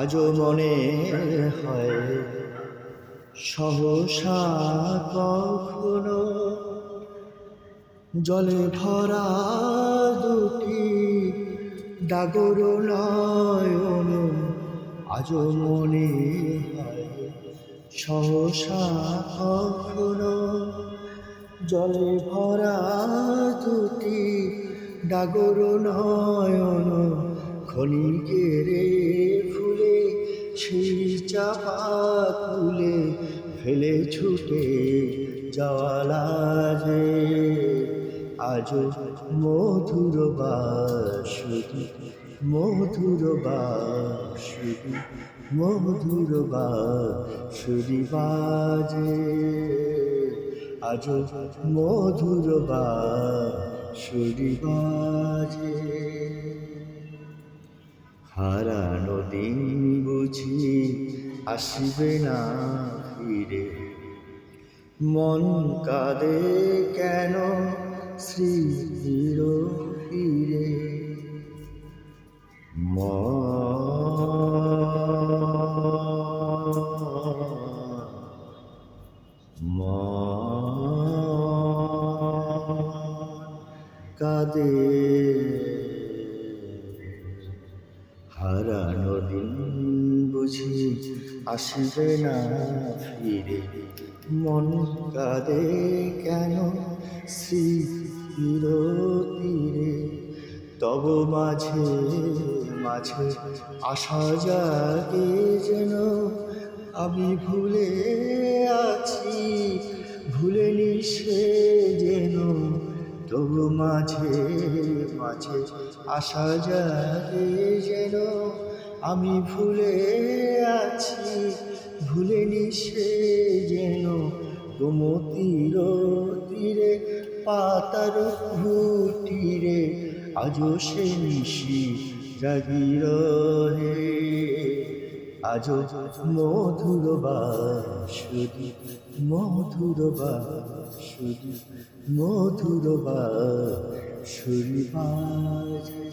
আজও মনে হয় সহসা কখনো জলে ভরা দুটি ডাগর নয়ন। আজও মনে হয় সহসা কখনো জলে ভরা দুটি ডাগর নয়ন। ক্ষণিকের ফুলে সেই চাপা তুলে ফেলে ছুটে যাওয়া লাগে। আজও মধুর বাঁশুরি, মধুর বাঁশুরি, মধুর বাঁশুরি বাজে। আজও মধুর বাঁশুরি বাজে। হারানো দিন বুঝি আসবে না ফিরে, মন কাঁদে কেন স্মৃতির তীরে। কাঁদে হারানো দিন বুঝি আসবে না ফিরে, মন কাঁদে কেন স্মৃতির তীরে। তব মাঝে মাঝে আশা জাগে যেন আমি ভুলে আছি, ভুলেনি সে যেন। তবু মাঝে মাঝে আশা জাগে যেন আমি ভুলে আছি, ভুলেনি সে যেন। গোমতীর তীরে পাতার ঘুটিরে আজও সে নিশি জাগি রহে। আজও মধুর বাঁশুরি, মধুর বাঁশুরি, মধুর বাঁশুরি বাজে।